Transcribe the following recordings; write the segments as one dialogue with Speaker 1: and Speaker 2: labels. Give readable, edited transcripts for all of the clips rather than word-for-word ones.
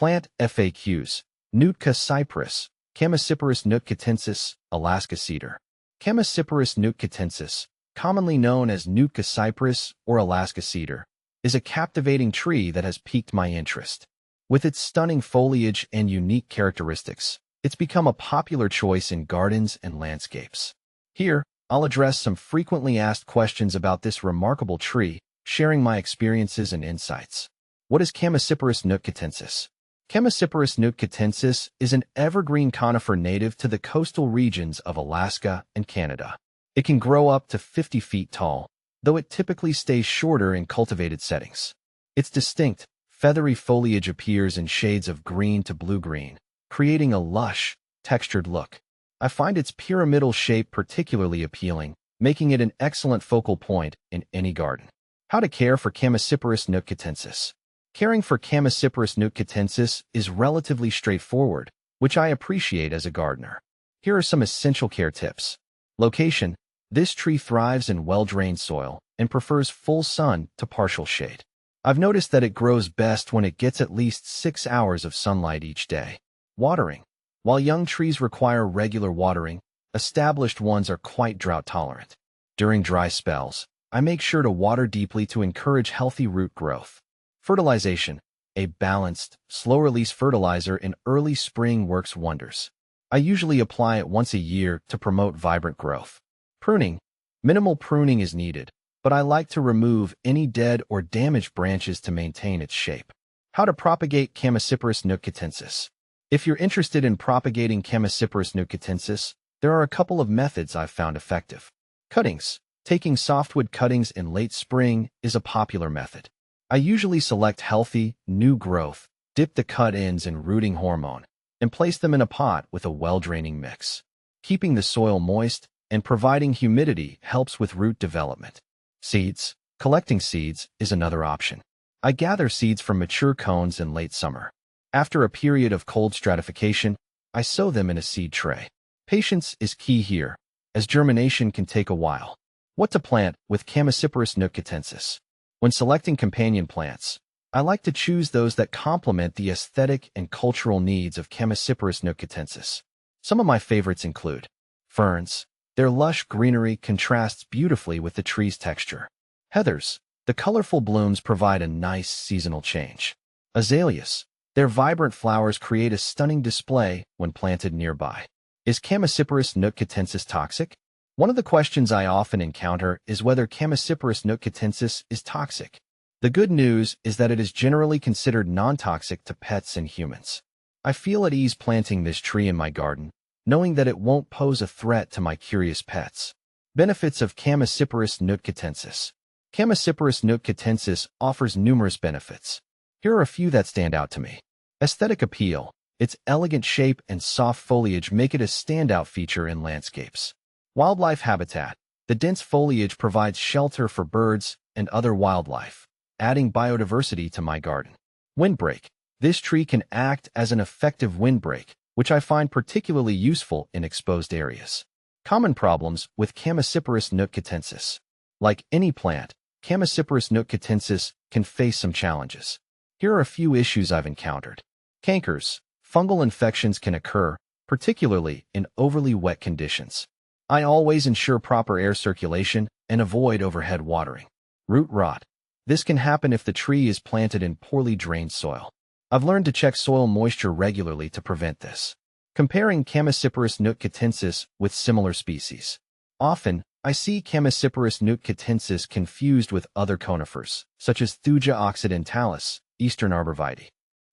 Speaker 1: Plant FAQs. Nootka cypress, Chamaecyparis nootkatensis, Alaska cedar. Chamaecyparis nootkatensis, commonly known as Nootka cypress or Alaska cedar, is a captivating tree that has piqued my interest. With its stunning foliage and unique characteristics, it's become a popular choice in gardens and landscapes. Here, I'll address some frequently asked questions about this remarkable tree, sharing my experiences and insights. What is Chamaecyparis nootkatensis? Chamaecyparis nootkatensis is an evergreen conifer native to the coastal regions of Alaska and Canada. It can grow up to 50 feet tall, though it typically stays shorter in cultivated settings. Its distinct, feathery foliage appears in shades of green to blue-green, creating a lush, textured look. I find its pyramidal shape particularly appealing, making it an excellent focal point in any garden. How to care for Chamaecyparis nootkatensis. Caring for Chamaecyparis nootkatensis is relatively straightforward, which I appreciate as a gardener. Here are some essential care tips. Location. This tree thrives in well-drained soil and prefers full sun to partial shade. I've noticed that it grows best when it gets at least 6 hours of sunlight each day. Watering. While young trees require regular watering, established ones are quite drought-tolerant. During dry spells, I make sure to water deeply to encourage healthy root growth. Fertilization. A balanced, slow-release fertilizer in early spring works wonders. I usually apply it once a year to promote vibrant growth. Pruning. Minimal pruning is needed, but I like to remove any dead or damaged branches to maintain its shape. How to propagate Chamaecyparis nootkatensis. If you're interested in propagating Chamaecyparis nootkatensis, there are a couple of methods I've found effective. Cuttings. Taking softwood cuttings in late spring is a popular method. I usually select healthy, new growth, dip the cut ends in rooting hormone, and place them in a pot with a well-draining mix. Keeping the soil moist and providing humidity helps with root development. Seeds. Collecting seeds is another option. I gather seeds from mature cones in late summer. After a period of cold stratification, I sow them in a seed tray. Patience is key here, as germination can take a while. What to plant with Chamaecyparis nootkatensis? When selecting companion plants, I like to choose those that complement the aesthetic and cultural needs of Chamaecyparis nootkatensis. Some of my favorites include ferns. Their lush greenery contrasts beautifully with the tree's texture. Heathers. The colorful blooms provide a nice seasonal change. Azaleas. Their vibrant flowers create a stunning display when planted nearby. Is Chamaecyparis nootkatensis toxic? One of the questions I often encounter is whether Chamaecyparis nootkatensis is toxic. The good news is that it is generally considered non-toxic to pets and humans. I feel at ease planting this tree in my garden, knowing that it won't pose a threat to my curious pets. Benefits of Chamaecyparis nootkatensis. Chamaecyparis nootkatensis offers numerous benefits. Here are a few that stand out to me. Aesthetic appeal. Its elegant shape and soft foliage make it a standout feature in landscapes. Wildlife habitat. The dense foliage provides shelter for birds and other wildlife, adding biodiversity to my garden. Windbreak. This tree can act as an effective windbreak, which I find particularly useful in exposed areas. Common problems with Chamaecyparis nootkatensis. Like any plant, Chamaecyparis nootkatensis can face some challenges. Here are a few issues I've encountered. Cankers. Fungal infections can occur, particularly in overly wet conditions. I always ensure proper air circulation and avoid overhead watering. Root rot. This can happen if the tree is planted in poorly drained soil. I've learned to check soil moisture regularly to prevent this. Comparing Chamaecyparis nootkatensis with similar species. Often, I see Chamaecyparis nootkatensis confused with other conifers, such as Thuja occidentalis, eastern arborvitae.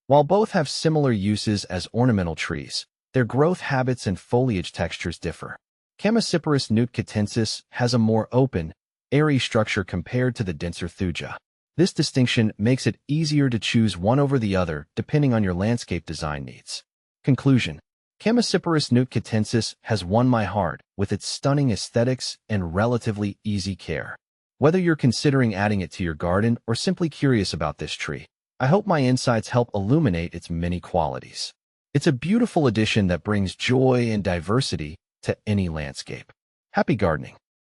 Speaker 1: While both have similar uses as ornamental trees, their growth habits and foliage textures differ. Chamaecyparis nootkatensis has a more open, airy structure compared to the denser Thuja. This distinction makes it easier to choose one over the other depending on your landscape design needs. Conclusion. Chamaecyparis nootkatensis has won my heart with its stunning aesthetics and relatively easy care. Whether you're considering adding it to your garden or simply curious about this tree, I hope my insights help illuminate its many qualities. It's a beautiful addition that brings joy and diversity to any landscape. Happy gardening!